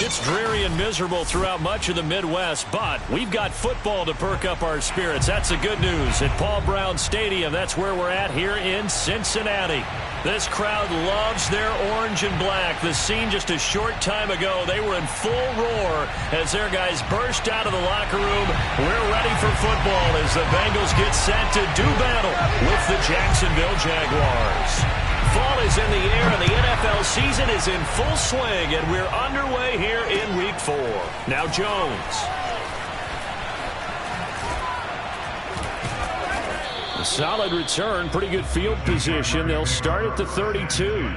It's dreary and miserable throughout much of the Midwest, but we've got football to perk up our spirits. That's the good news. At Paul Brown Stadium, that's where we're at here in Cincinnati. This crowd loves their orange and black. The scene just a short time ago, they were in full roar as their guys burst out of the locker room. We're ready for football as the Bengals get set to do battle with the Jacksonville Jaguars. Fall is in the air, and the NFL season is in full swing, and we're underway here in Week 4. Now Jones. A solid return, pretty good field position. They'll start at the 32.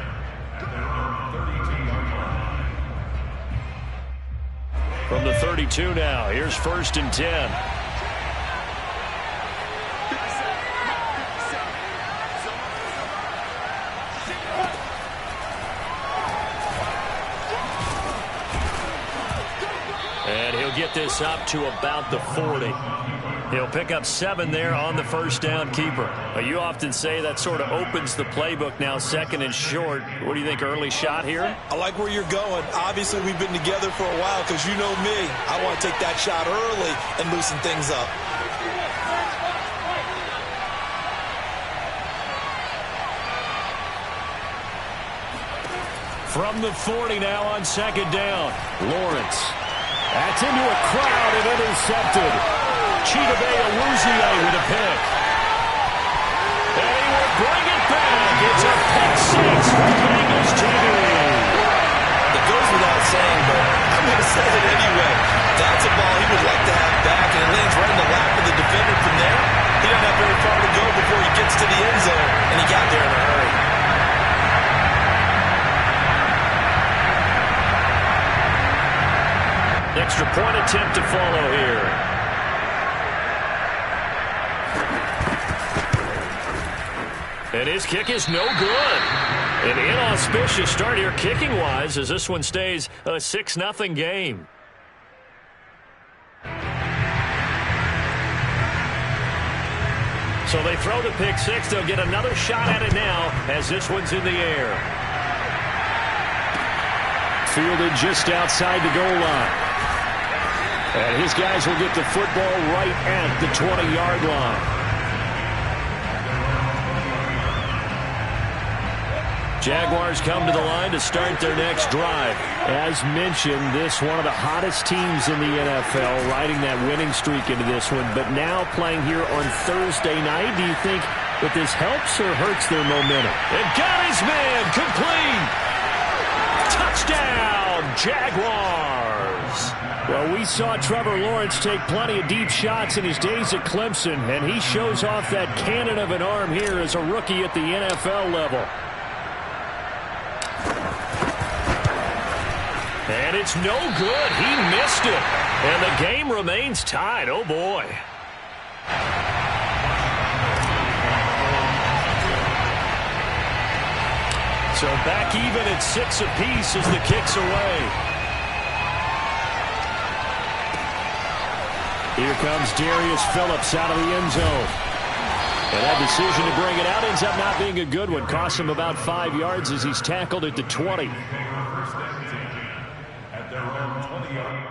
From the 32 now, here's 1st and 10. And he'll get this up to about the 40. He'll pick up 7 there on the first down keeper. You often say that sort of opens the playbook now, 2nd and short. What do you think, early shot here? I like where you're going. Obviously, we've been together for a while because you know me. I want to take that shot early and loosen things up. From the 40 now on 2nd down. Lawrence. That's into a crowd and intercepted. Chidobe Awuzie with a pick. And he will bring it back. It's a pick 6 for Bengals TV. It goes without saying, but I'm going to say it anyway. That's a ball he would like to have back, and it lands right in the lap of the defender from there. He doesn't have very far to go before he gets to the end zone, and he got there in a hurry. Extra point attempt to follow here. And his kick is no good. An inauspicious start here kicking-wise as this one stays a 6-0 game. So they throw the pick 6. They'll get another shot at it now as this one's in the air. Fielded just outside the goal line. And his guys will get the football right at the 20-yard line. Jaguars come to the line to start their next drive. As mentioned, this one of the hottest teams in the NFL, riding that winning streak into this one, but now playing here on Thursday night. Do you think that this helps or hurts their momentum? And got his man complete. Touchdown, Jaguars. Well, we saw Trevor Lawrence take plenty of deep shots in his days at Clemson, and he shows off that cannon of an arm here as a rookie at the NFL level. And it's no good. He missed it. And the game remains tied. Oh, boy. So back even at 6 apiece as the kick's away. Here comes Darius Phillips out of the end zone. And that decision to bring it out ends up not being a good one. Costs him about 5 yards as he's tackled at the 20. At their own 20 yards.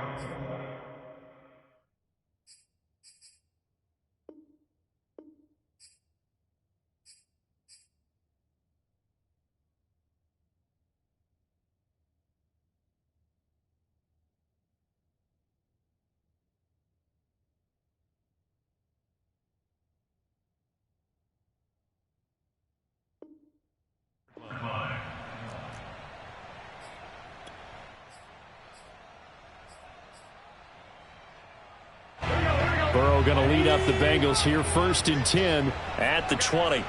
Burrow going to lead up the Bengals here, 1st and 10 at the 20.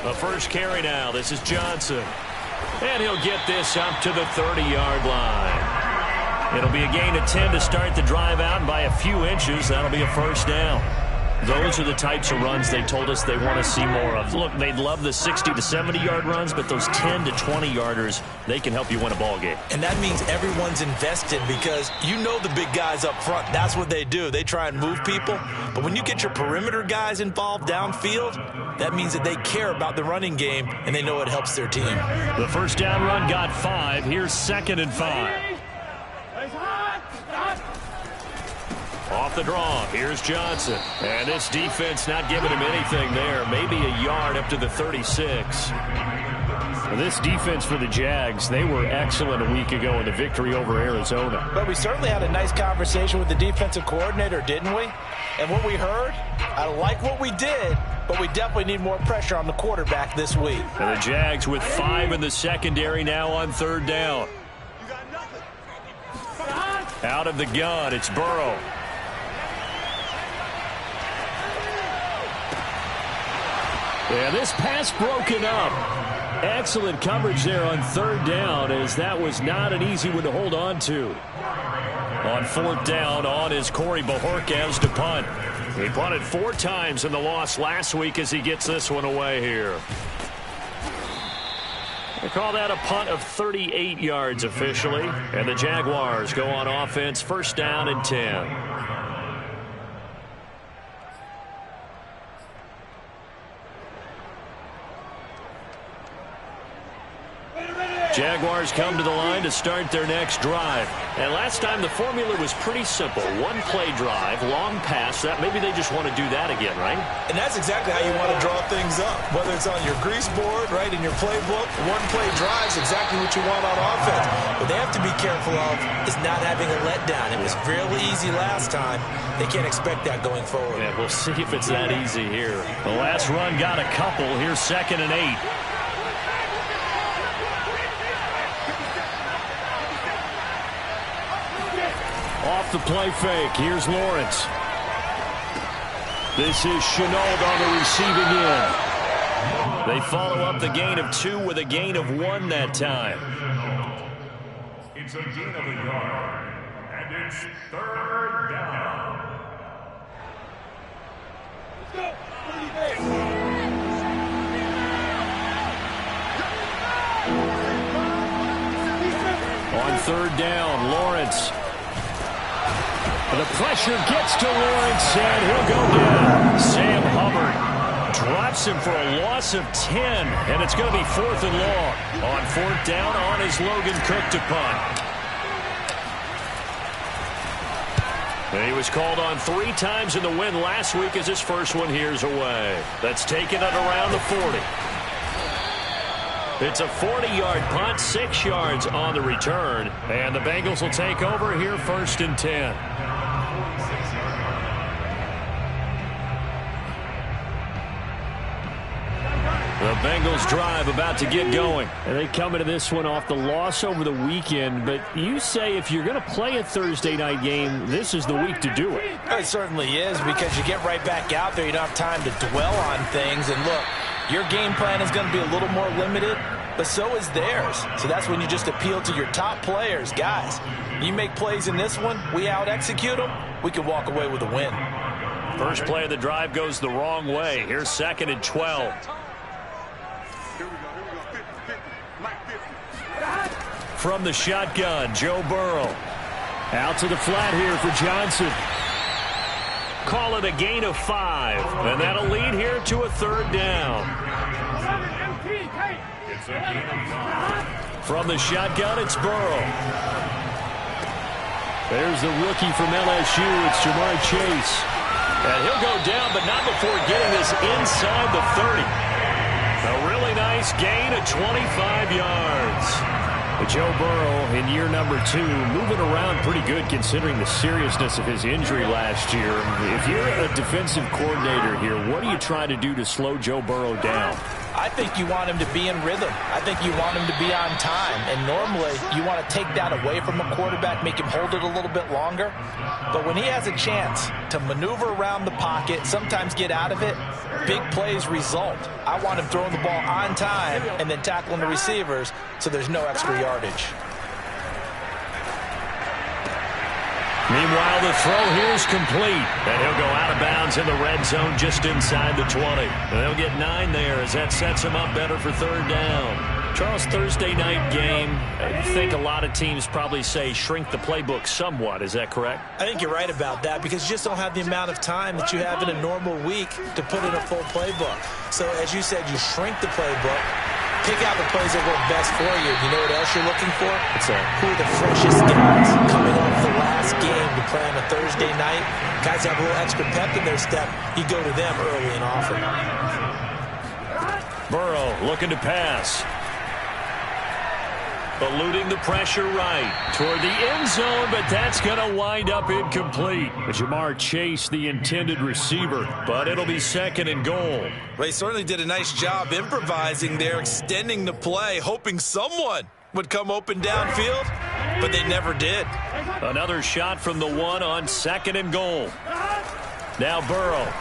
The first carry now. This is Johnson. And he'll get this up to the 30-yard line. It'll be a gain of 10 to start the drive out, and by a few inches, that'll be a 1st down. Those are the types of runs they told us they want to see more of. Look, they'd love the 60 to 70-yard runs, but those 10 to 20-yarders, they can help you win a ball game. And that means everyone's invested because you know the big guys up front. That's what they do. They try and move people. But when you get your perimeter guys involved downfield, that means that they care about the running game, and they know it helps their team. The first down run got 5. Here's 2nd and 5. Off the draw, here's Johnson. And this defense not giving him anything there. Maybe a yard up to the 36. Well, this defense for the Jags, they were excellent a week ago in the victory over Arizona. But we certainly had a nice conversation with the defensive coordinator, didn't we? And what we heard, I like what we did, but we definitely need more pressure on the quarterback this week. And the Jags with 5 in the secondary now on 3rd down. Out of the gun, it's Burrow. And this pass broken up. Excellent coverage there on 3rd down, as that was not an easy one to hold on to. On 4th down, on is Corey Bojorquez to punt. He punted 4 times in the loss last week as he gets this one away here. They call that a punt of 38 yards officially. And the Jaguars go on offense, 1st down and 10. Jaguars come to the line to start their next drive. And last time the formula was pretty simple. 1-play drive, long pass. That maybe they just want to do that again, right? And that's exactly how you want to draw things up. Whether it's on your grease board, right, in your playbook, 1-play drive is exactly what you want on offense. What they have to be careful of is not having a letdown. It was fairly easy last time. They can't expect that going forward. Yeah, we'll see if it's that easy here. The last run got a couple. Here's 2nd and 8. Off the play fake, here's Lawrence. This is Shenault on the receiving end. They follow up the gain of 2 with a gain of 1 that time. It's a gain of a yard, and it's 3rd down. On 3rd down, Lawrence. The pressure gets to Lawrence, and he'll go down. Sam Hubbard drops him for a loss of 10, and it's going to be 4th and long. On 4th down, on is Logan Cook to punt. And he was called on 3 times in the win last week as his first one here's away. That's taken at around the 40. It's a 40-yard punt, 6 yards on the return. And the Bengals will take over here 1st and 10. The Bengals drive about to get going. And they come into this one off the loss over the weekend. But you say if you're going to play a Thursday night game, this is the week to do it. It certainly is, because you get right back out there. You don't have time to dwell on things. And look, your game plan is going to be a little more limited, but so is theirs. So that's when you just appeal to your top players. Guys, you make plays in this one, we out-execute them, we can walk away with a win. First play of the drive goes the wrong way. Here's 2nd and 12. From the shotgun, Joe Burrow. Out to the flat here for Johnson. Call it a gain of 5. And that'll lead here to a 3rd down. From the shotgun, it's Burrow. There's the rookie from LSU. It's Ja'Marr Chase. And he'll go down, but not before getting this inside the 30. A really nice gain of 25 yards. Joe Burrow in year number 2, moving around pretty good considering the seriousness of his injury last year. If you're a defensive coordinator here, what are you trying to do to slow Joe Burrow down? I think you want him to be in rhythm. I think you want him to be on time. And normally, you want to take that away from a quarterback, make him hold it a little bit longer. But when he has a chance to maneuver around the pocket, sometimes get out of it, big plays result. I want him throwing the ball on time and then tackling the receivers so there's no extra yardage. Meanwhile, the throw here is complete. And he'll go out of bounds in the red zone just inside the 20. And they'll get 9 there as that sets him up better for third down. Charles, Thursday night game, I think a lot of teams probably say shrink the playbook somewhat. Is that correct? I think you're right about that because you just don't have the amount of time that you have in a normal week to put in a full playbook. So, as you said, you shrink the playbook. Pick out the plays that work best for you. You know what else you're looking for? What's that? Who are the freshest guys coming off the last game to play on a Thursday night? Guys have a little extra pep in their step. You go to them early and often. Burrow looking to pass. Eluding the pressure right toward the end zone, but that's going to wind up incomplete. Jamar Chase, the intended receiver, but it'll be 2nd and goal. Well, he certainly did a nice job improvising there, extending the play, hoping someone would come open downfield, but they never did. Another shot from the 1 on 2nd and goal. Now Burrow.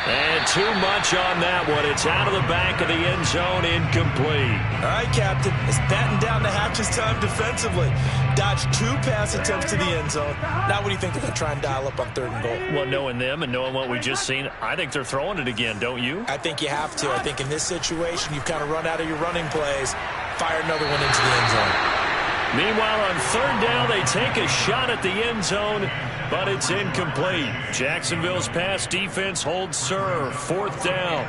And too much on that one. It's out of the back of the end zone, incomplete. All right, Captain. It's batting down the hatches time defensively. Dodged 2 pass attempts to the end zone. Now what do you think they're going to try and dial up on 3rd and goal? Well, knowing them and knowing what we just seen, I think they're throwing it again, don't you? I think you have to. I think in this situation, you've kind of run out of your running plays. Fire another one into the end zone. Meanwhile, on 3rd down, they take a shot at the end zone, but it's incomplete. Jacksonville's pass defense holds serve. 4th down.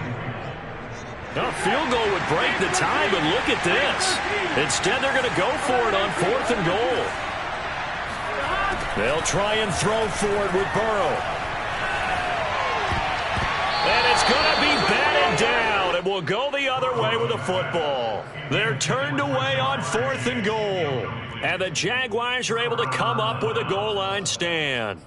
A field goal would break the tie, but look at this. Instead, they're going to go for it on 4th and goal. They'll try and throw for it with Burrow. And it's going to be batted down. It will go the other way with the football. They're turned away on 4th and goal. And the Jaguars are able to come up with a goal line stand.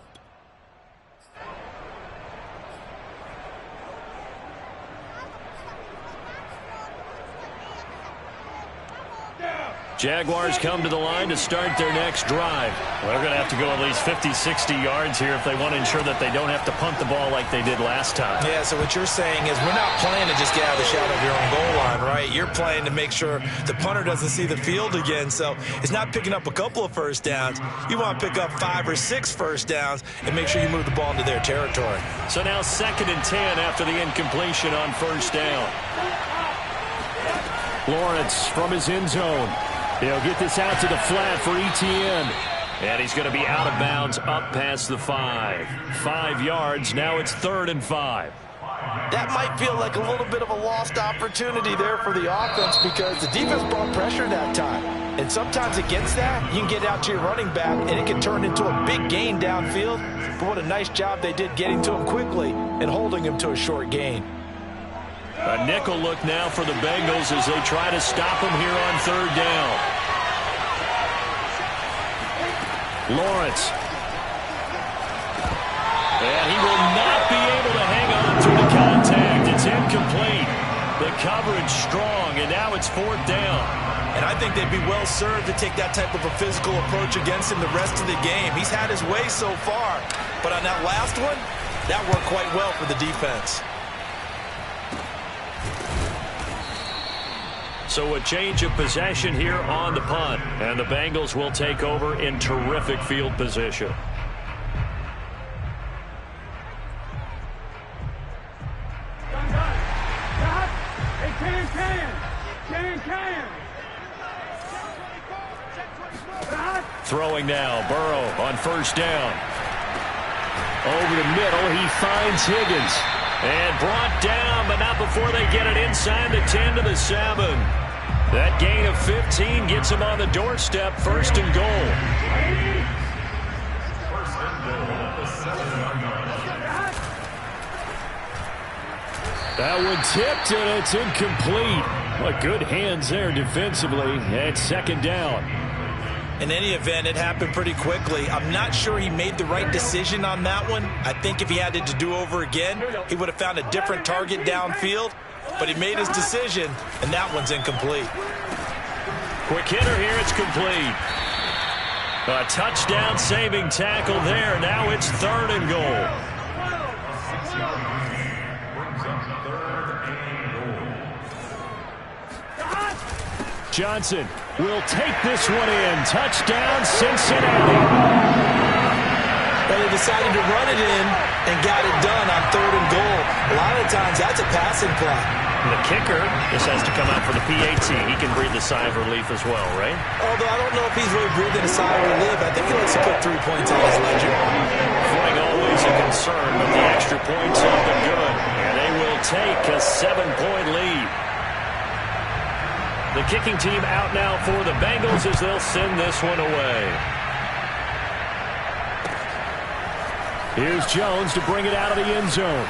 Jaguars come to the line to start their next drive. Well, they're going to have to go at least 50, 60 yards here if they want to ensure that they don't have to punt the ball like they did last time. Yeah, so what you're saying is we're not playing to just get out of the shadow of your own goal line, right? You're playing to make sure the punter doesn't see the field again. So it's not picking up a couple of first downs. You want to pick up 5 or 6 first downs and make sure you move the ball into their territory. So now 2nd and 10 after the incompletion on 1st down. Lawrence from his end zone. He'll get this out to the flat for Etienne. And he's going to be out of bounds up past the 5. 5 yards. Now it's 3rd and 5. That might feel like a little bit of a lost opportunity there for the offense because the defense brought pressure that time. And sometimes against that, you can get out to your running back, and it can turn into a big gain downfield. But what a nice job they did getting to him quickly and holding him to a short gain. A nickel look now for the Bengals as they try to stop him here on 3rd down. Lawrence. And he will not be able to hang on through the contact. It's incomplete. The coverage strong, and now it's 4th down. And I think they'd be well served to take that type of a physical approach against him the rest of the game. He's had his way so far. But on that last one, that worked quite well for the defense. So a change of possession here on the punt. And the Bengals will take over in terrific field position. Throwing now, Burrow on 1st down. Over the middle, he finds Higgins. And brought down, but not before they get it inside the 10 to the 7. That gain of 15 gets him on the doorstep, 1st and goal. That one tipped, and it's incomplete. What good hands there defensively, and 2nd down. In any event, it happened pretty quickly. I'm not sure he made the right decision on that one. I think if he had it to do over again, he would have found a different target downfield. But he made his decision, and that one's incomplete. Quick hitter here, it's complete. A touchdown saving tackle there. Now it's 3rd and goal. Johnson will take this one in. Touchdown, Cincinnati. Well, they decided to run it in and got it done on 3rd and goal. A lot of times, that's a passing play. The kicker just has to come out for the PAT. He can breathe a sigh of relief as well, right? Although I don't know if he's really breathing a sigh of relief. I think he likes to put 3 points on his ledger. Flag always a concern, but the extra point's up and good. And they will take a 7-point lead. The kicking team out now for the Bengals as they'll send this one away. Here's Jones to bring it out of the end zone.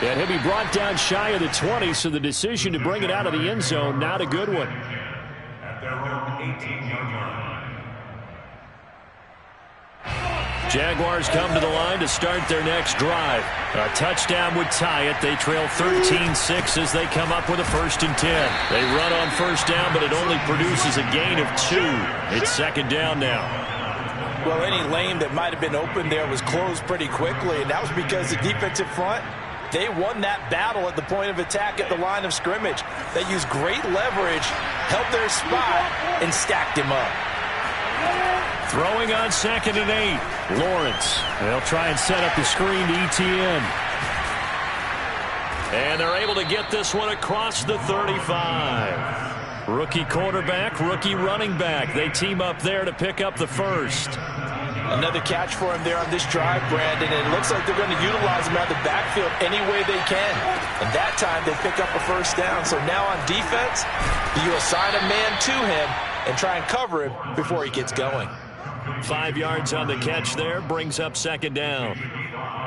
And he'll be brought down shy of the 20, so the decision to bring it out of the end zone, not a good one. At their own 18-yard line. Jaguars come to the line to start their next drive. A touchdown would tie it. They trail 13-6 as they come up with a 1st and 10. They run on 1st down, but it only produces a gain of 2. It's 2nd down now. Well, any lane that might have been open there was closed pretty quickly, and that was because the defensive front, they won that battle at the point of attack at the line of scrimmage. They used great leverage, held their spot, and stacked him up. Throwing on 2nd and 8. Lawrence. They'll try and set up the screen to ETN. And they're able to get this one across the 35. Rookie quarterback, rookie running back. They team up there to pick up the 1st. Another catch for him there on this drive, Brandon, and it looks like they're going to utilize him out of the backfield any way they can. And that time they pick up a 1st down. So now on defense, you assign a man to him and try and cover him before he gets going. 5 yards on the catch there, brings up 2nd down.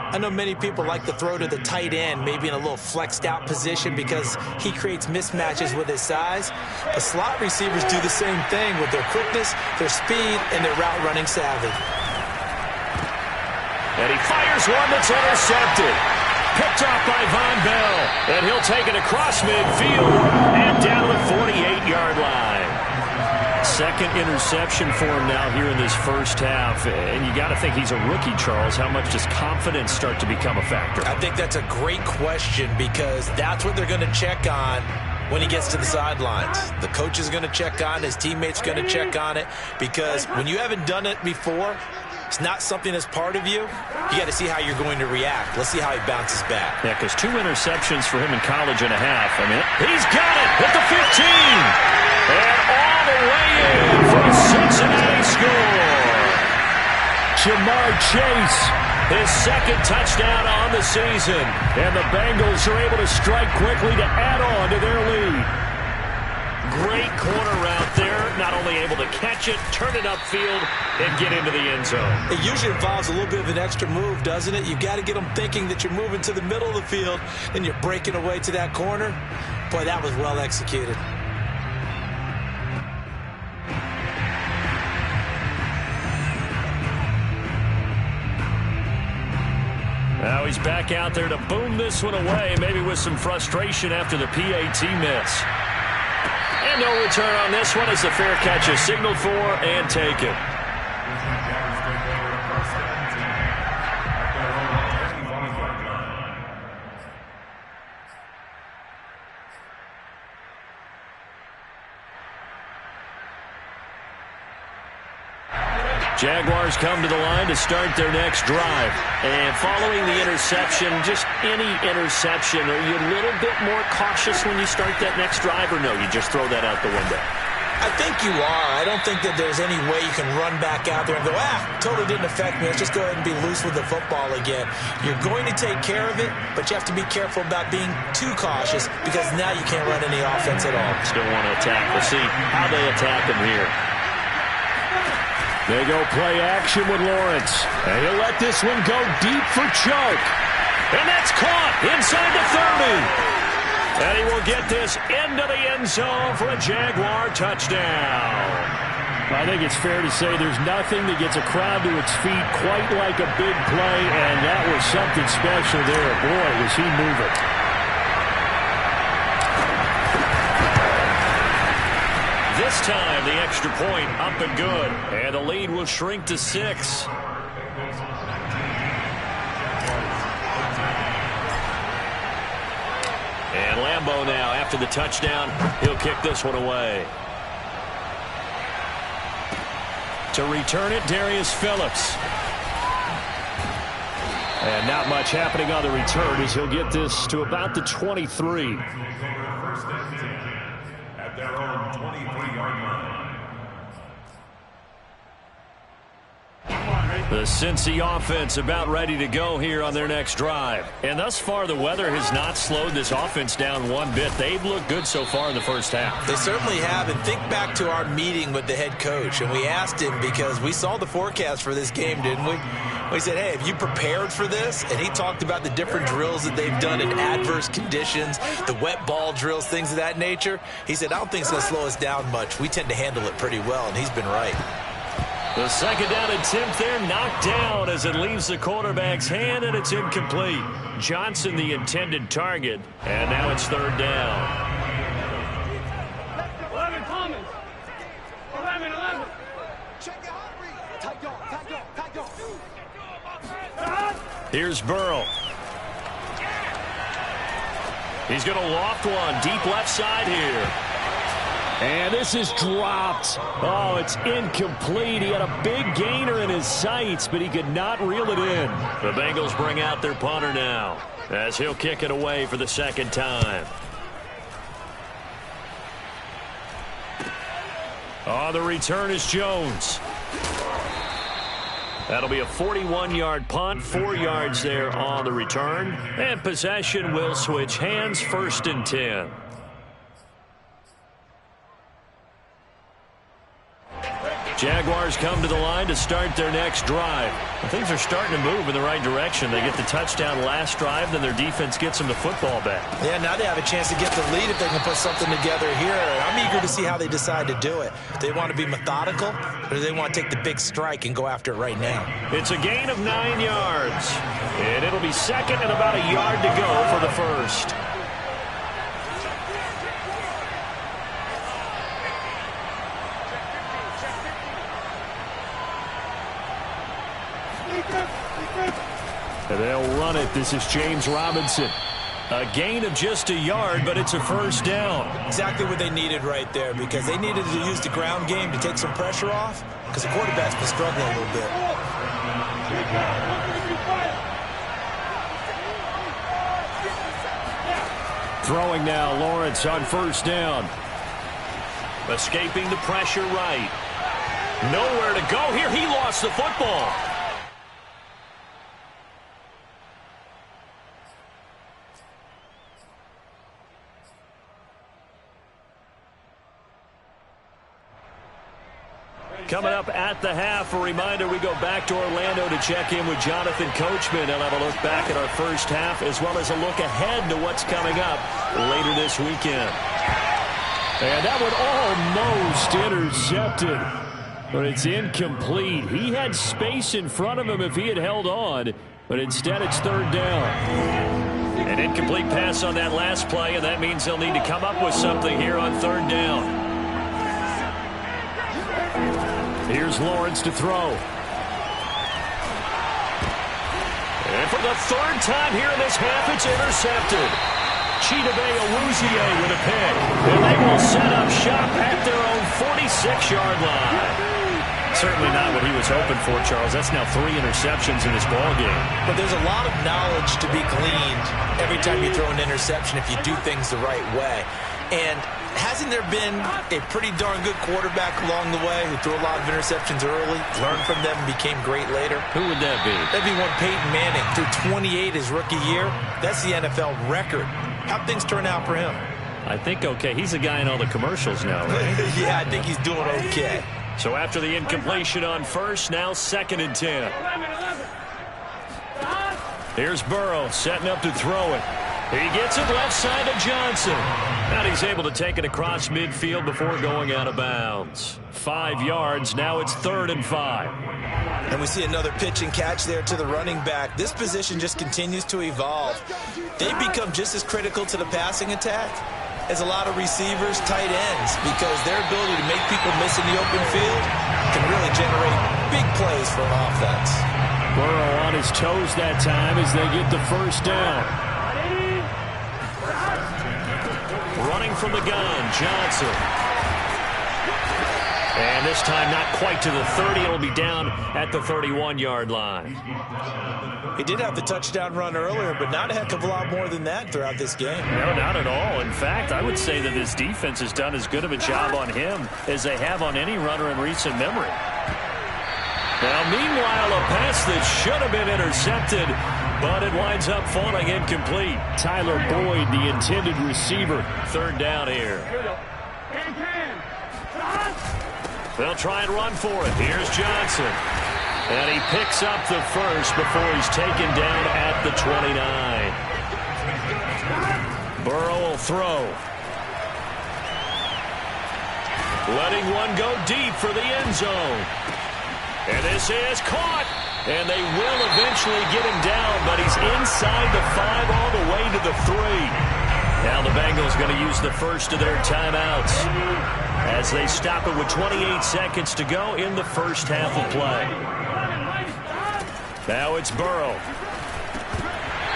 I know many people like to throw to the tight end, maybe in a little flexed out position because he creates mismatches with his size. But slot receivers do the same thing with their quickness, their speed, and their route running savvy. And he fires one that's intercepted. Picked off by Von Bell. And he'll take it across midfield and down the 48-yard line. 2nd interception for him now here in this 1st half. And you got to think he's a rookie, Charles. How much does confidence start to become a factor? I think that's a great question because that's what they're going to check on when he gets to the sidelines. The coach is going to check on, his teammates are going to check on it, because when you haven't done it before, it's not something that's part of you. You got to see how you're going to react. Let's see how he bounces back. Yeah, because 2 interceptions for him in college and a half. I mean, he's got it at the 15. And all the way in for a Cincinnati score. Jamar Chase, his 2nd touchdown on the season. And the Bengals are able to strike quickly to add on to their lead. Great corner route there. Not only able to catch it, turn it upfield, and get into the end zone. It usually involves a little bit of an extra move, doesn't it? You've got to get them thinking that you're moving to the middle of the field, and you're breaking away to that corner. Boy, that was well executed. Now he's back out there to boom this one away, maybe with some frustration after the PAT miss. And no return on this one as the fair catch is signaled for and taken. Jaguars come to the line to start their next drive. And following the interception, just any interception, are you a little bit more cautious when you start that next drive, or no, you just throw that out the window? I think you are. I don't think that there's any way you can run back out there and go, totally didn't affect me. Let's just go ahead and be loose with the football again. You're going to take care of it, but you have to be careful about being too cautious because now you can't run any offense at all. Still want to attack. We'll see how they attack him here. They go play action with Lawrence. And he'll let this one go deep for choke. And that's caught inside the 30. And he will get this into the end zone for a Jaguar touchdown. I think it's fair to say there's nothing that gets a crowd to its feet quite like a big play, and that was something special there. Boy, was he moving. This time, the extra point up and good. And the lead will shrink to 6. And last Lambeau now. After the touchdown, he'll kick this one away. To return it, Darius Phillips. And not much happening on the return as he'll get this to about the 23. First and 10 at their own 23-yard line. The Cincy offense about ready to go here on their next drive. And thus far, the weather has not slowed this offense down one bit. They've looked good so far in the first half. They certainly have. And think back to our meeting with the head coach. And we asked him, because we saw the forecast for this game, didn't we? We said, hey, have you prepared for this? And he talked about the different drills that they've done in adverse conditions, the wet ball drills, things of that nature. He said, I don't think it's going to slow us down much. We tend to handle it pretty well, and he's been right. The second down attempt there knocked down as it leaves the quarterback's hand, and it's incomplete. Johnson the intended target, and now it's third down. 11 coming. 11. Here's Burrow. He's going to loft one deep left side here. And this is dropped. Oh, it's incomplete. He had a big gainer in his sights, but he could not reel it in. The Bengals bring out their punter now as he'll kick it away for the second time. On the return is Jones. That'll be a 41-yard punt, 4 yards there on the return. And possession will switch hands, 1st and 10. Jaguars come to the line to start their next drive. Things are starting to move in the right direction. They get the touchdown last drive, then their defense gets them the football back. Yeah, now they have a chance to get the lead if they can put something together here. I'm eager to see how they decide to do it. Do they want to be methodical, or do they want to take the big strike and go after it right now? It's a gain of 9 yards, and it'll be second and about a yard to go for the first. And they'll run it. This is James Robinson. A gain of just a yard, but it's a first down. Exactly what they needed right there, because they needed to use the ground game to take some pressure off, because the quarterback's been struggling a little bit. Throwing now, Lawrence on first down. Escaping the pressure right. Nowhere to go here. He lost the football. Coming up at the half, a reminder, we go back to Orlando to check in with Jonathan Coachman. He'll have a look back at our first half as well as a look ahead to what's coming up later this weekend. And that one almost intercepted, but it's incomplete. He had space in front of him if he had held on, but instead it's third down. An incomplete pass on that last play, and that means they'll need to come up with something here on third down. Here's Lawrence to throw. And for the third time here in this half, it's intercepted. Chidobe Awuzie with a pick. And they will set up shop at their own 46-yard line. Certainly not what he was hoping for, Charles. That's now 3 interceptions in this ballgame. But there's a lot of knowledge to be gleaned every time you throw an interception if you do things the right way. And hasn't there been a pretty darn good quarterback along the way who threw a lot of interceptions early, learned from them, and became great later? Who would that be? That'd be one Peyton Manning. Threw 28 his rookie year. That's the NFL record. How'd things turn out for him? I think okay. He's a guy in all the commercials now, right? Yeah, I think he's doing okay. So after the incompletion on first, now 2nd and 10. Here's Burrow setting up to throw it. He gets it left side to Johnson. And he's able to take it across midfield before going out of bounds. 5 yards. Now it's 3rd and 5. And we see another pitch and catch there to the running back. This position just continues to evolve. They've become just as critical to the passing attack as a lot of receivers, tight ends, because their ability to make people miss in the open field can really generate big plays for an offense. Burrow on his toes that time as they get the first down. from the gun. Johnson. And this time not quite to the 30. It'll be down at the 31-yard line. He did have the touchdown run earlier, but not a heck of a lot more than that throughout this game. No, not at all. In fact, I would say that this defense has done as good of a job on him as they have on any runner in recent memory. Now, meanwhile, a pass that should have been intercepted, but it winds up falling incomplete. Tyler Boyd, the intended receiver. Third down here. They'll try and run for it. Here's Johnson. And he picks up the first before he's taken down at the 29. Burrow will throw. Letting one go deep for the end zone. And this is caught. And they will eventually get him down, but he's inside the 5 all the way to the 3. Now the Bengals going to use the first of their timeouts as they stop it with 28 seconds to go in the first half of play. Now it's Burrow.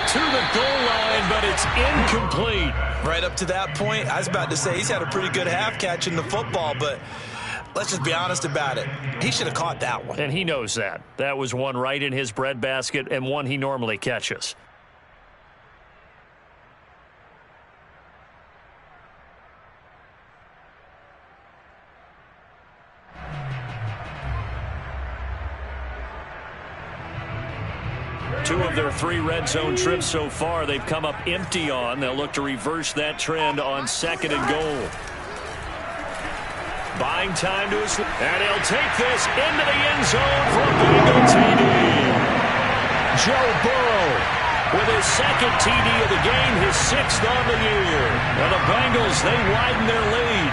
To the goal line, but it's incomplete. Right up to that point, I was about to say he's had a pretty good half catching the football, but let's just be honest about it. He should have caught that one. And he knows that. That was one right in his breadbasket and one he normally catches. Two of their 3 red zone trips so far, they've come up empty on. They'll look to reverse that trend on 2nd and goal. Buying time to his... And he'll take this into the end zone for a Bengal TD. Joe Burrow with his 2nd TD of the game, his 6th on the year. And the Bengals, they widen their lead.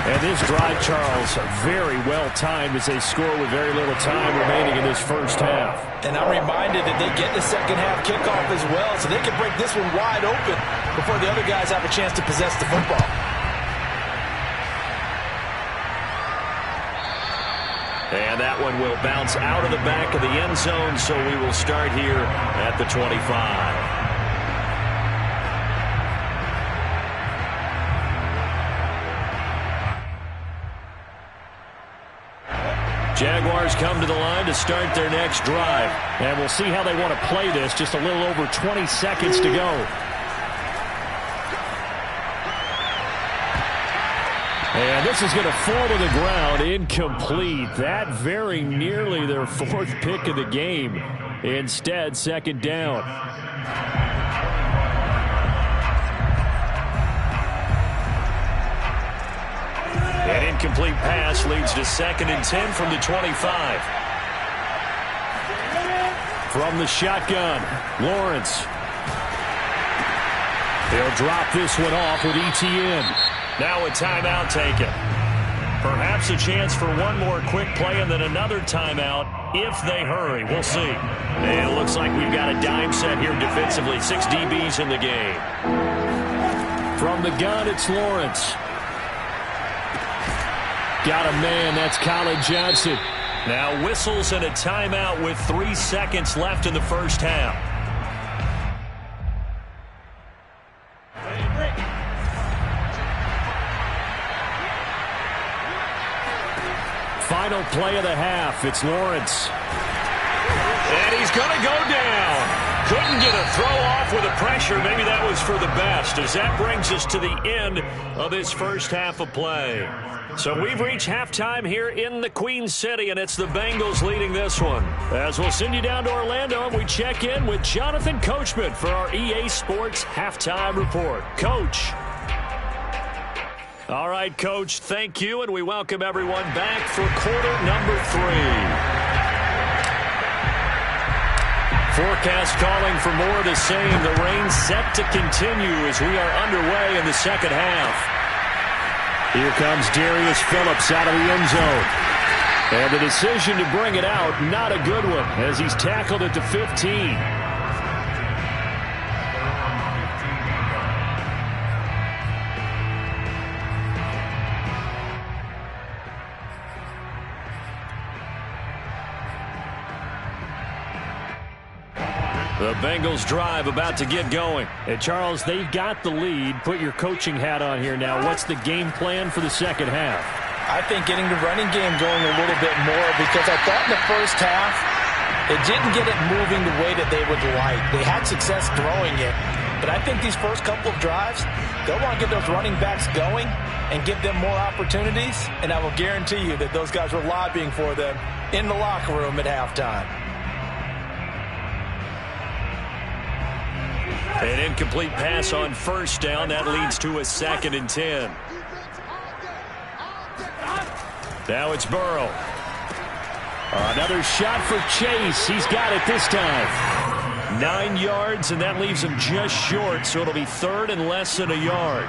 And this drive, Charles, very well timed as they score with very little time remaining in this first half. And I'm reminded that they get the second half kickoff as well, so they can break this one wide open before the other guys have a chance to possess the football. And that one will bounce out of the back of the end zone, so we will start here at the 25. Jaguars come to the line to start their next drive. And we'll see how they want to play this. Just a little over 20 seconds to go. And this is going to fall to the ground. Incomplete. That very nearly their 4th pick of the game. Instead, 2nd down. An incomplete pass leads to 2nd and 10 from the 25. From the shotgun, Lawrence. They'll drop this one off with ETN. Now a timeout taken. Perhaps a chance for one more quick play and then another timeout if they hurry. We'll see. And it looks like we've got a dime set here defensively. 6 DBs in the game. From the gun, it's Lawrence. Got a man. That's Colin Johnson. Now whistles and a timeout with 3 seconds left in the first half. Final play of the half. It's Lawrence. And he's going to go down. Couldn't get a throw off with the pressure. Maybe that was for the best, as that brings us to the end of this first half of play. So we've reached halftime here in the Queen City, and it's the Bengals leading this one. As we'll send you down to Orlando, and we check in with Jonathan Coachman for our EA Sports Halftime Report. Coach. All right, Coach, thank you, and we welcome everyone back for quarter number 3. Forecast calling for more of the same. The rain set to continue as we are underway in the second half. Here comes Darius Phillips out of the end zone. And the decision to bring it out, not a good one, as he's tackled at the 15. The Bengals drive about to get going. Hey, Charles, they've got the lead. Put your coaching hat on here now. What's the game plan for the second half? I think getting the running game going a little bit more, because I thought in the first half it didn't get it moving the way that they would like. They had success throwing it, but I think these first couple of drives, they'll want to get those running backs going and give them more opportunities, and I will guarantee you that those guys were lobbying for them in the locker room at halftime. An incomplete pass on first down. That leads to a 2nd and 10. Now it's Burrow. Another shot for Chase. He's got it this time. 9 yards, and that leaves him just short, so it'll be 3rd and less than a yard.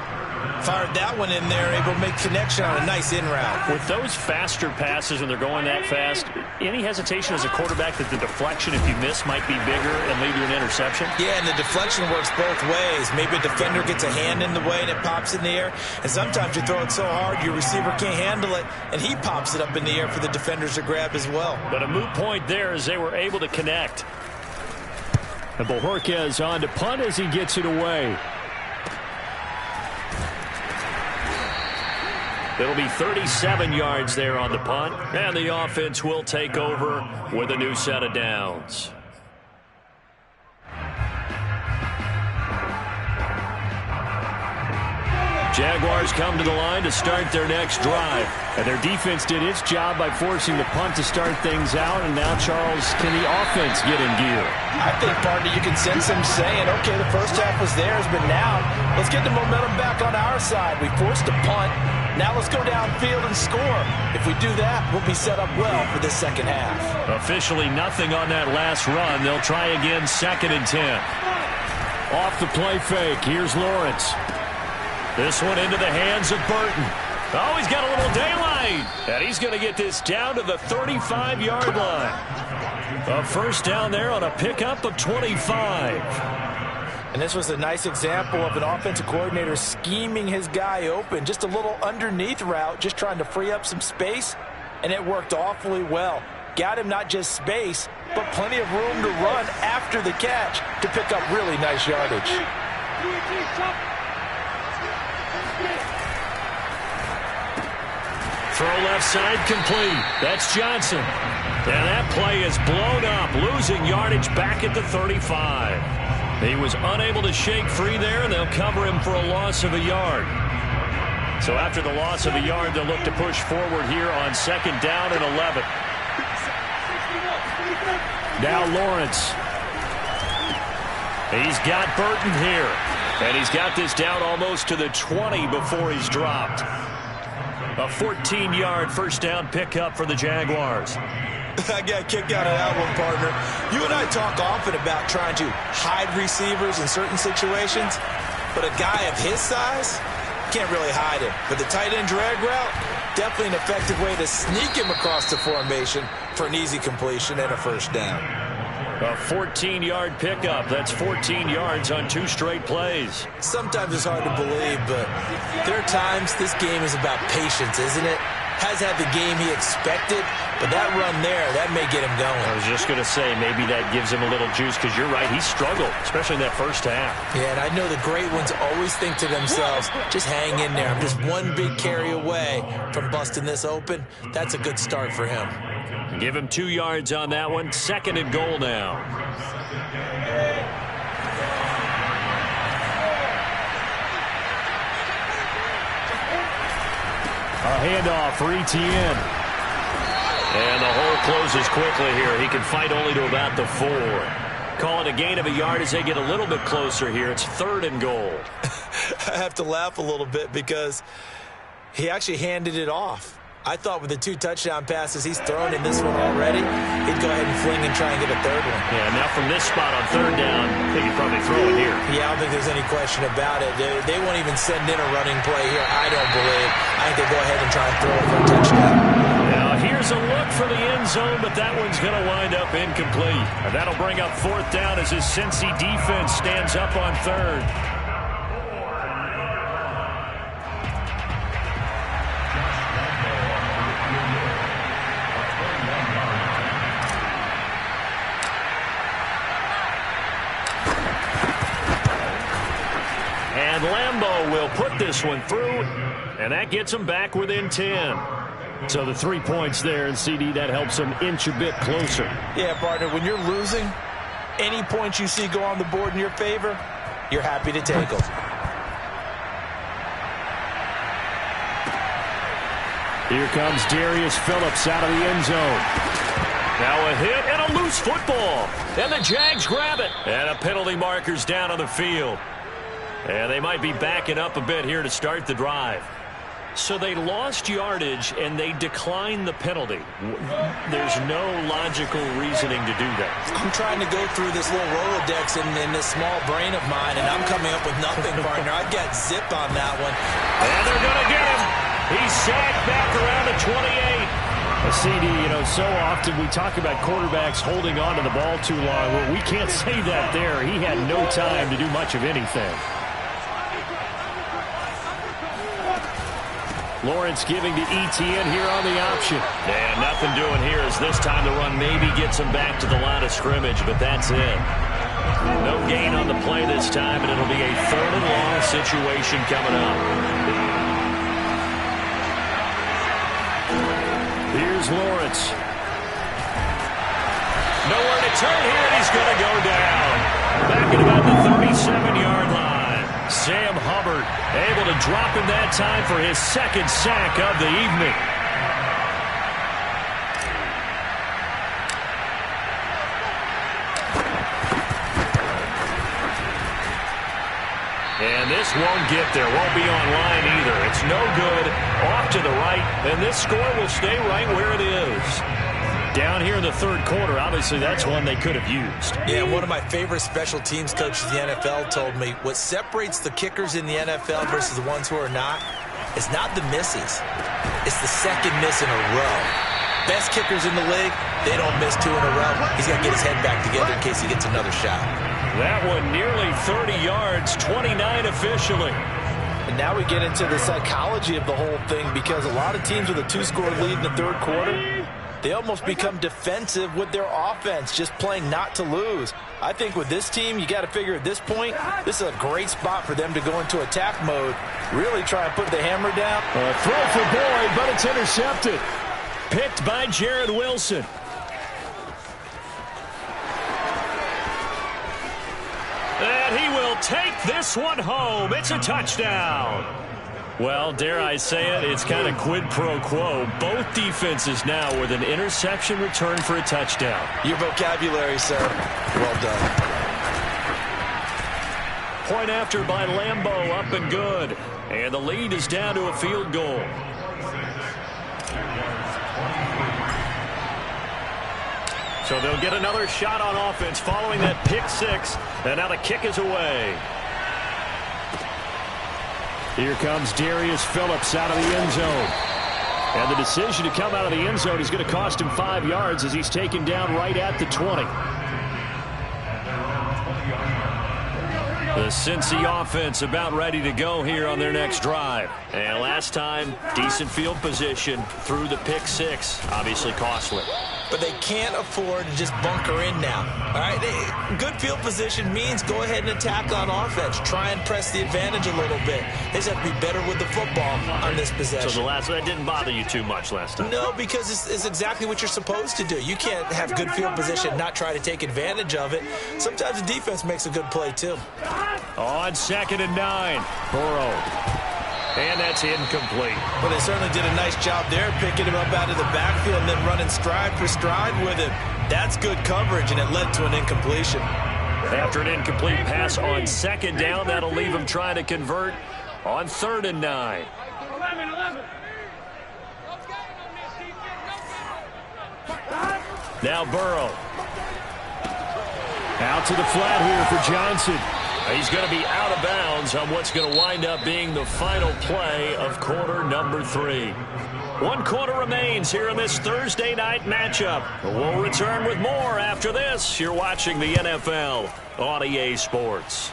Fired that one in there, able to make connection on a nice in route. With those faster passes when they're going that fast, any hesitation as a quarterback that the deflection, if you miss, might be bigger and lead to an interception? Yeah, and the deflection works both ways. Maybe a defender gets a hand in the way and it pops in the air, and sometimes you throw it so hard your receiver can't handle it, and he pops it up in the air for the defenders to grab as well. But a moot point there as they were able to connect. And Bojorquez on to punt as he gets it away. It'll be 37 yards there on the punt, and the offense will take over with a new set of downs. Jaguars come to the line to start their next drive. And their defense did its job by forcing the punt to start things out. And now, Charles, can the offense get in gear? I think, partner, you can sense them saying, okay, the first half was theirs, but now let's get the momentum back on our side. We forced a punt. Now let's go downfield and score. If we do that, we'll be set up well for this second half. Officially nothing on that last run. They'll try again, 2nd and 10. Off the play fake. Here's Lawrence. This one into the hands of Burton. Oh, he's got a little daylight. And he's going to get this down to the 35-yard line. A first down there on a pickup of 25. And this was a nice example of an offensive coordinator scheming his guy open. Just a little underneath route, just trying to free up some space. And it worked awfully well. Got him not just space, but plenty of room to run after the catch to pick up really nice yardage. Throw left side complete. That's Johnson. And that play is blown up, losing yardage back at the 35. He was unable to shake free there, and they'll cover him for a loss of a yard. So after the loss of a yard, they'll look to push forward here on 2nd down and 11. Now Lawrence. He's got Burton here. And he's got this down almost to the 20 before he's dropped. A 14-yard first down pickup for the Jaguars. I got a kick out of that one, partner. You and I talk often about trying to hide receivers in certain situations, but a guy of his size can't really hide him. But the tight end drag route, definitely an effective way to sneak him across the formation for an easy completion and a first down. A 14-yard pickup. That's 14 yards on 2 straight plays. Sometimes it's hard to believe, but there are times this game is about patience, isn't it? Has had the game he expected, but that run there, that may get him going. I was just going to say, maybe that gives him a little juice, because you're right, he struggled, especially in that first half. Yeah, and I know the great ones always think to themselves, just hang in there. I'm just one big carry away from busting this open. That's a good start for him. Give him 2 yards on that one. 2nd and goal now. A handoff for Etienne. And the hole closes quickly here. He can fight only to about the 4. Call it a gain of a yard as they get a little bit closer here. It's 3rd and goal. I have to laugh a little bit because he actually handed it off. I thought with the 2 touchdown passes he's thrown in this one already, he'd go ahead and fling and try and get a 3rd one. Yeah, now from this spot on 3rd down, I think he'd probably throw it here. Yeah, I don't think there's any question about it. They won't even send in a running play here, I don't believe. I think they go ahead and try and throw it for a touchdown. Now here's a look for the end zone, but that one's going to wind up incomplete. And that'll bring up 4th down as his Cincy defense stands up on 3rd. And Lambo will put this one through, and that gets them back within 10. So the 3 points there, and CD, that helps them inch a bit closer. Yeah, partner, when you're losing, any points you see go on the board in your favor, you're happy to take them. Here comes Darius Phillips out of the end zone. Now a hit and a loose football. And the Jags grab it. And a penalty marker's down on the field. And they might be backing up a bit here to start the drive. So they lost yardage, and they declined the penalty. There's no logical reasoning to do that. I'm trying to go through this little Rolodex in this small brain of mine, and I'm coming up with nothing, partner. I've got zip on that one. And they're going to get him. He's sacked back around the 28. A CD, so often we talk about quarterbacks holding on to the ball too long. Well, we can't say that there. He had no time to do much of anything. Lawrence giving to Etienne here on the option. And nothing doing here as this time the run maybe gets him back to the line of scrimmage, but that's it. No gain on the play this time, and it'll be a 3rd and long situation coming up. Here's Lawrence. Nowhere to turn here, and he's going to go down. Back at about the 37-yard line. Sam Hubbard able to drop him that time for his 2nd sack of the evening. And this won't get there. Won't be online either. It's no good. Off to the right. And this score will stay right where it is. Down here in the 3rd quarter, obviously that's one they could have used. Yeah, one of my favorite special teams coaches in the NFL told me what separates the kickers in the NFL versus the ones who are not is not the misses. It's the 2nd miss in a row. Best kickers in the league, they don't miss 2 in a row. He's got to get his head back together in case he gets another shot. That one nearly 30 yards, 29 officially. And now we get into the psychology of the whole thing, because a lot of teams with a 2-score lead in the 3rd quarter, they almost become defensive with their offense, just playing not to lose. I think with this team, you got to figure at this point, this is a great spot for them to go into attack mode, really try and put the hammer down. Throw for Boyd, but it's intercepted. Picked by Jared Wilson. And he will take this one home. It's a touchdown. Well, dare I say it, it's kind of quid pro quo. Both defenses now with an interception return for a touchdown. Your vocabulary, sir. Well done. Point after by Lambo, up and good. And the lead is down to a field goal. So they'll get another shot on offense following that pick 6. And now the kick is away. Here comes Darius Phillips out of the end zone. And the decision to come out of the end zone is going to cost him 5 yards as he's taken down right at the 20. The Cincy offense about ready to go here on their next drive. And last time, decent field position through the pick 6. Obviously costly. But they can't afford to just bunker in now. All right, good field position means go ahead and attack on offense. Try and press the advantage a little bit. They just have to be better with the football on this possession. So that didn't bother you too much last time? No, because it's exactly what you're supposed to do. You can't have good field position and not try to take advantage of it. Sometimes the defense makes a good play, too. On 2nd and 9, Burrow. And that's incomplete. Well, they certainly did a nice job there, picking him up out of the backfield and then running stride for stride with him. That's good coverage, and it led to an incompletion. After an incomplete pass on 2nd down, that'll leave him trying to convert on 3rd and 9. 11. Now Burrow. Out to the flat here for Johnson. He's going to be out of bounds on what's going to wind up being the final play of quarter number 3. 1 quarter remains here in this Thursday night matchup. We'll return with more after this. You're watching the NFL on EA Sports.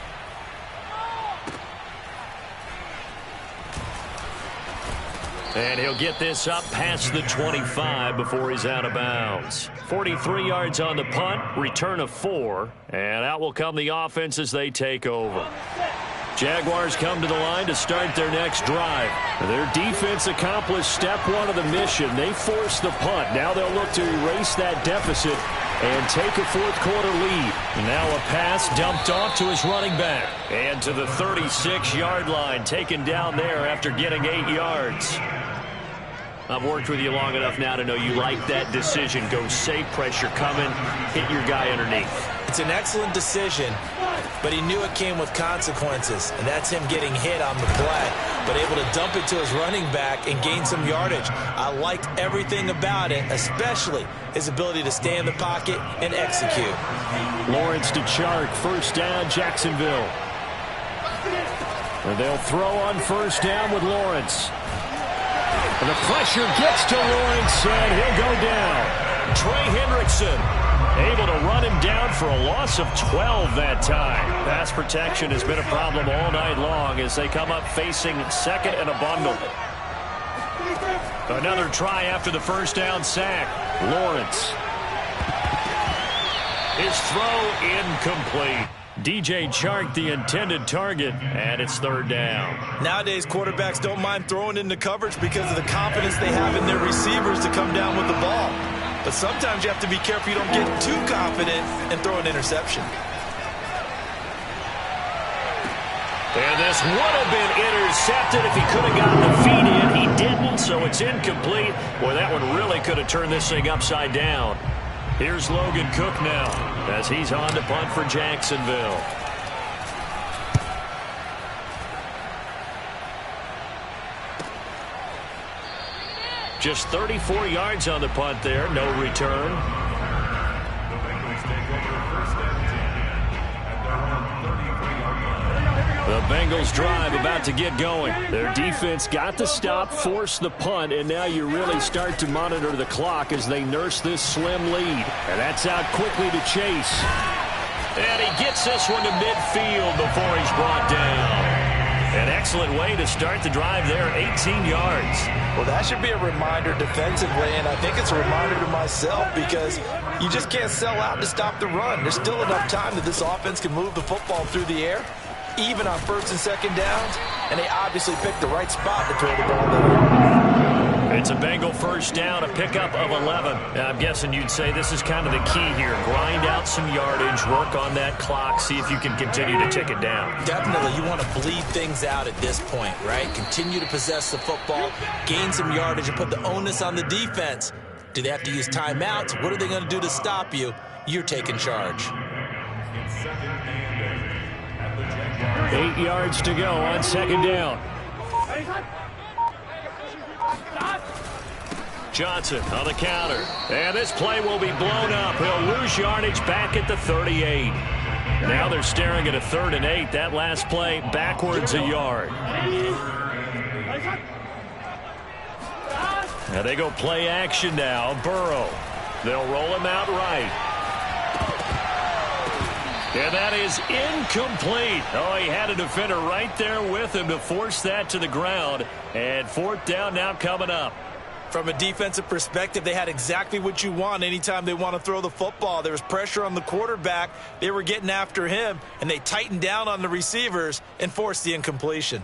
And he'll get this up past the 25 before he's out of bounds. 43 yards on the punt, return of 4, and out will come the offense as they take over. Jaguars come to the line to start their next drive. Their defense accomplished step one of the mission. They forced the punt. Now they'll look to erase that deficit and take a fourth-quarter lead. Now a pass dumped off to his running back. And to the 36-yard line, taken down there after getting 8 yards. I've worked with you long enough now to know you like that decision. Go safe, pressure coming, hit your guy underneath. It's an excellent decision, but he knew it came with consequences, and that's him getting hit on the play, but able to dump it to his running back and gain some yardage. I liked everything about it, especially his ability to stay in the pocket and execute. Lawrence to Chark, first down, Jacksonville. And they'll throw on first down with Lawrence. And the pressure gets to Lawrence, and he'll go down. Trey Hendrickson able to run him down for a loss of 12 that time. Pass protection has been a problem all night long as they come up facing second and a bundle. Another try after the first down sack. Lawrence. His throw incomplete. DJ Chark, the intended target, and it's third down. Nowadays, quarterbacks don't mind throwing into coverage because of the confidence they have in their receivers to come down with the ball. But sometimes you have to be careful you don't get too confident and throw an interception. And this would have been intercepted if he could have gotten the feet in. He didn't, so it's incomplete. Boy, that one really could have turned this thing upside down. Here's Logan Cook now as he's on to punt for Jacksonville. Just 34 yards on the punt there. No return. The Bengals take over first and 10 at their own 33-yard line. The Bengals drive about to get going. Their defense got the stop, forced the punt, and now you really start to monitor the clock as they nurse this slim lead. And that's out quickly to Chase. And he gets this one to midfield before he's brought down. An excellent way to start the drive there, 18 yards. Well, that should be a reminder defensively, and I think it's a reminder to myself because you just can't sell out to stop the run. There's still enough time that this offense can move the football through the air, even on first and second downs, and they obviously picked the right spot to throw the ball there. It's a Bengal first down, a pickup of 11. I'm guessing you'd say this is kind of the key here. Grind out some yardage, work on that clock, see if you can continue to tick it down. Definitely, you want to bleed things out at this point, right? Continue to possess the football, gain some yardage, and put the onus on the defense. Do they have to use timeouts? What are they going to do to stop you? You're taking charge. It's second and 8 at the Jaguars. 8 yards to go on second down. Johnson on the counter. And this play will be blown up. He'll lose yardage back at the 38. Now they're staring at a 3rd and 8. That last play backwards a yard. Now they go play action now. Burrow. They'll roll him out right. And that is incomplete. Oh, he had a defender right there with him to force that to the ground. And 4th down now coming up. From a defensive perspective, they had exactly what you want anytime they want to throw the football. There was pressure on the quarterback. They were getting after him, and they tightened down on the receivers and forced the incompletion.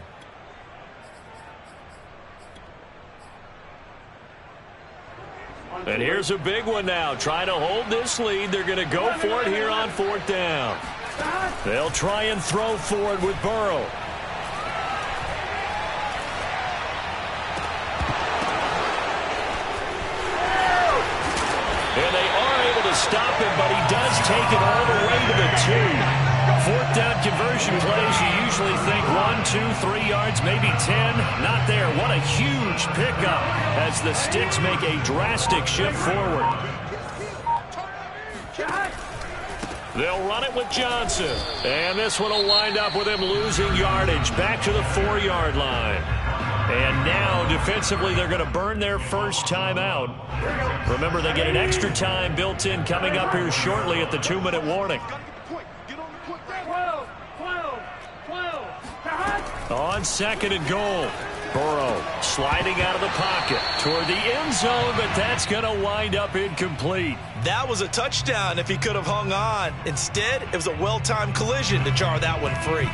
And here's a big one now. Trying to hold this lead. They're going to go for it here on 4th down. They'll try and throw for it with Burrow. And they are able to stop him, but he does take it all the way to the 2. 4th down conversion plays, you usually think 1, 2, 3 yards, maybe 10. Not there. What a huge pickup as the Sticks make a drastic shift forward. They'll run it with Johnson. And this one will wind up with him losing yardage back to the 4-yard line. And now, defensively, they're going to burn their first time out. Remember, they get an extra time built in coming up here shortly at the 2-minute warning. On 2nd and goal. Burrow sliding out of the pocket toward the end zone, but that's going to wind up incomplete. That was a touchdown if he could have hung on. Instead, it was a well-timed collision to jar that one free.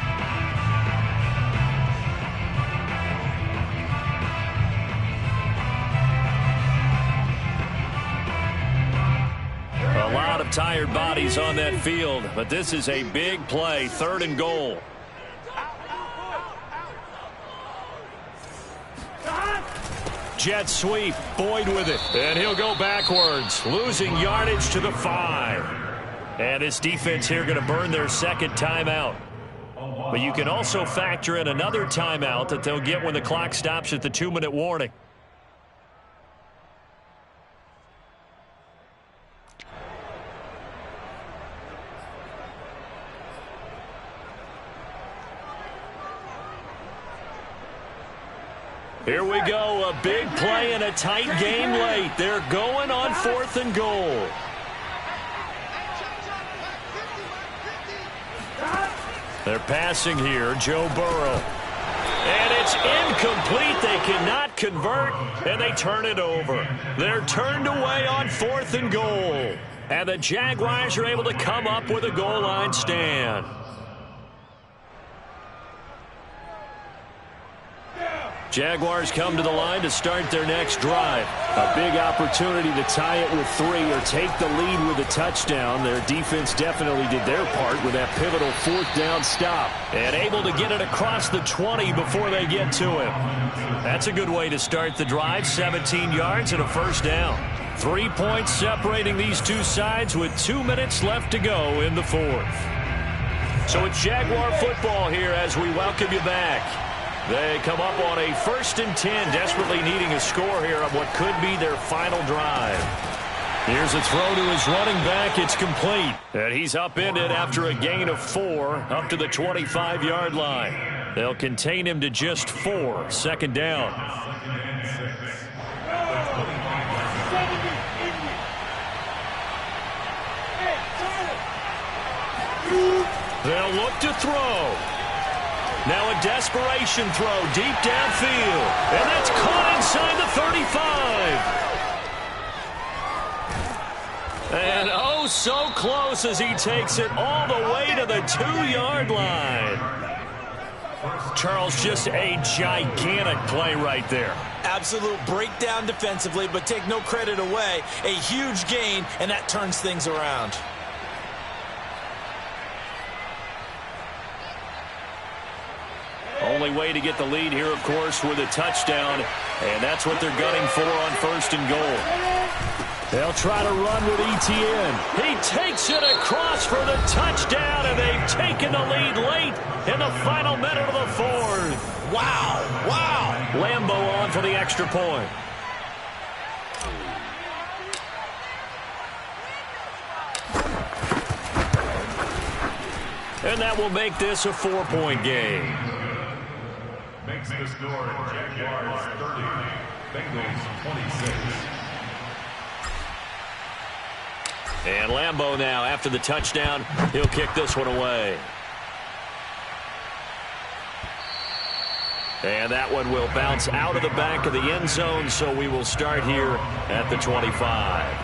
tired bodies on that field, but this is a big play, 3rd and goal. Jet sweep, Boyd with it, and he'll go backwards, losing yardage to the 5. And this defense here going to burn their 2nd timeout. But you can also factor in another timeout that they'll get when the clock stops at the 2-minute warning. Here we go, a big play and a tight game late. They're going on 4th and goal. They're passing here, Joe Burrow. And it's incomplete. They cannot convert, and they turn it over. They're turned away on 4th and goal. And the Jaguars are able to come up with a goal line stand. Jaguars come to the line to start their next drive. A big opportunity to tie it with 3 or take the lead with a touchdown. Their defense definitely did their part with that pivotal 4th down stop. And able to get it across the 20 before they get to him. That's a good way to start the drive. 17 yards and a 1st down. 3 points separating these two sides with 2 minutes left to go in the 4th. So it's Jaguar football here as we welcome you back. They come up on a 1st and 10, desperately needing a score here on what could be their final drive. Here's a throw to his running back. It's complete. And he's upended after a gain of 4 up to the 25-yard line. They'll contain him to just 4. 2nd down. They'll look to throw. Now a desperation throw deep downfield. And that's caught inside the 35. And oh, so close as he takes it all the way to the 2-yard line. Charles, just a gigantic play right there. Absolute breakdown defensively, but take no credit away. A huge gain, and that turns things around. Only way to get the lead here, of course, with a touchdown. And that's what they're gunning for on 1st and goal. They'll try to run with Etienne. He takes it across for the touchdown, and they've taken the lead late in the final minute of the 4th. Wow, wow. Lambeau on for the extra point. And that will make this a 4-point game. Makes the score Jaguars 30, Bengals 26. And Lambeau now, after the touchdown, he'll kick this one away. And that one will bounce out of the back of the end zone, so we will start here at the 25.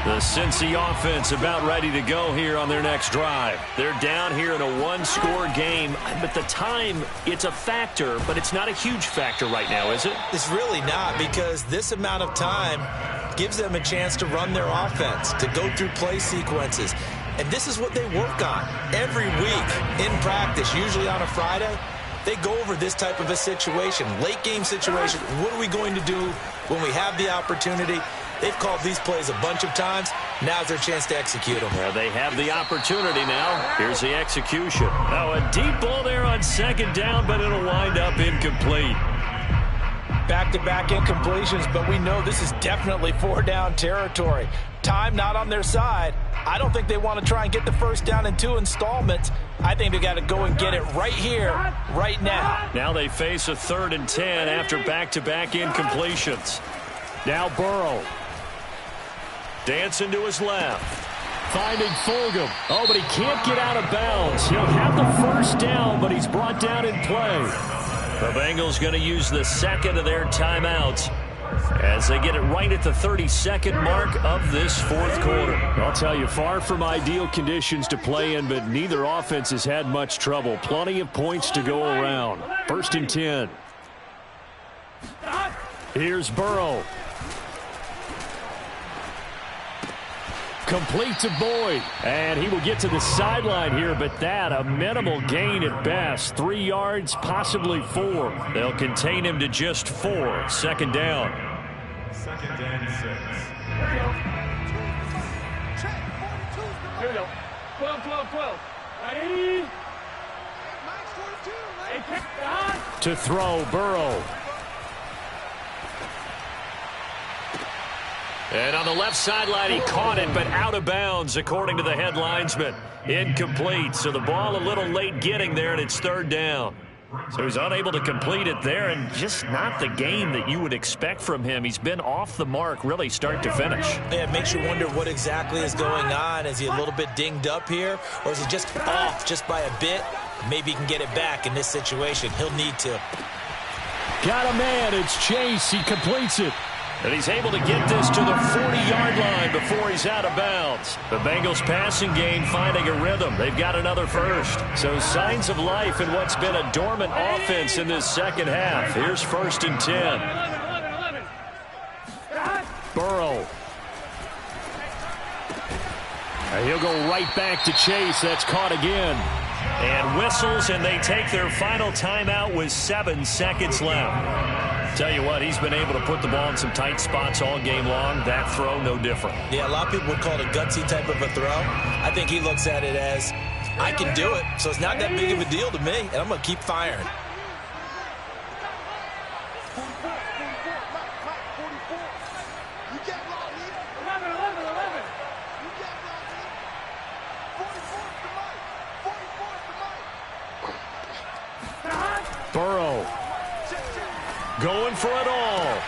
The Cincy offense about ready to go here on their next drive. They're down here in a 1-score game, but the time, it's a factor, but it's not a huge factor right now, is it? It's really not, because this amount of time gives them a chance to run their offense, to go through play sequences. And this is what they work on every week in practice, usually on a Friday. They go over this type of a situation, late game situation. What are we going to do when we have the opportunity? They've called these plays a bunch of times. Now's their chance to execute them. Well, they have the opportunity now. Here's the execution. Now a deep ball there on 2nd down, but it'll wind up incomplete. Back-to-back incompletions, but we know this is definitely 4-down territory. Time not on their side. I don't think they want to try and get the 1st down in 2 installments. I think they got to go and get it right here, right now. Now they face a 3rd and 10 after back-to-back incompletions. Now Burrow. Dancing to his left. Finding Fulgham. Oh, but he can't get out of bounds. He'll have the 1st down, but he's brought down in play. The Bengals going to use the 2nd of their timeouts as they get it right at the 32nd mark of this 4th quarter. I'll tell you, far from ideal conditions to play in, but neither offense has had much trouble. Plenty of points to go around. 1st and 10. Here's Burrow. Complete to Boyd. And he will get to the sideline here, but that a minimal gain at best. 3 yards, possibly 4. They'll contain him to just 4. Second down. Second and 6. Here we go. 12, 12, 12. Ready? To throw, Burrow. And on the left sideline, he caught it, but out of bounds, according to the head linesman. Incomplete, so the ball a little late getting there, and it's third down. So he's unable to complete it there, and just not the game that you would expect from him. He's been off the mark, really, start to finish. Yeah, it makes you wonder what exactly is going on. Is he a little bit dinged up here, or is he just off just by a bit? Maybe he can get it back in this situation. He'll need to. Got a man. It's Chase. He completes it. And he's able to get this to the 40-yard line before he's out of bounds. The Bengals passing game finding a rhythm. They've got another first. So signs of life in what's been a dormant offense in this second half. Here's 1st and 10. 11. Burrow. And he'll go right back to Chase. That's caught again. And whistles, and they take their final timeout with 7 seconds left. Tell you what, he's been able to put the ball in some tight spots all game long. That throw, no different. Yeah, a lot of people would call it a gutsy type of a throw. I think he looks at it as, I can do it, so it's not that big of a deal to me, and I'm going to keep firing. Burrow going for it all.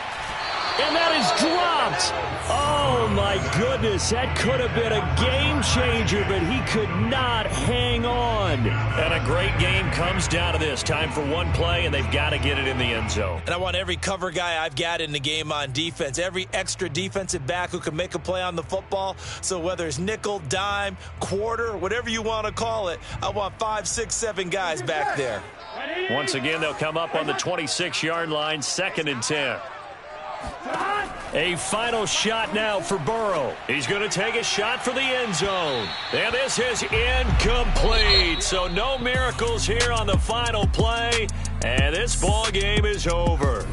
And that is dropped. Oh, my goodness. That could have been a game changer, but he could not hang on. And a great game comes down to this. Time for one play, and they've got to get it in the end zone. And I want every cover guy I've got in the game on defense, every extra defensive back who can make a play on the football. So whether it's nickel, dime, quarter, whatever you want to call it, I want 5, 6, 7 guys back there. Once again, they'll come up on the 26-yard line, 2nd and 10. A final shot now for Burrow. He's going to take a shot for the end zone. And this is incomplete. So no miracles here on the final play. And this ball game is over.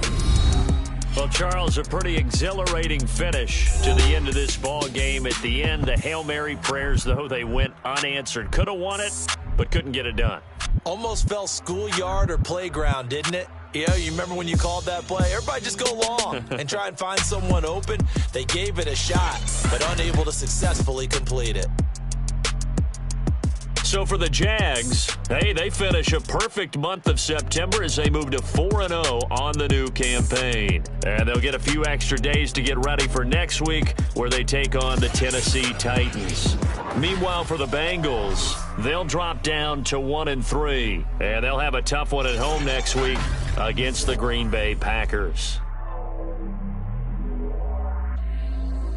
Well, Charles, a pretty exhilarating finish to the end of this ball game. At the end, the Hail Mary prayers, though, they went unanswered. Could have won it, but couldn't get it done. Almost felt schoolyard or playground, didn't it? Yeah, you remember when you called that play? Everybody just go long and try and find someone open. They gave it a shot, but unable to successfully complete it. So for the Jags, hey, they finish a perfect month of September as they move to 4-0 on the new campaign. And they'll get a few extra days to get ready for next week where they take on the Tennessee Titans. Meanwhile, for the Bengals, they'll drop down to 1-3. And they'll have a tough one at home next week against the Green Bay Packers.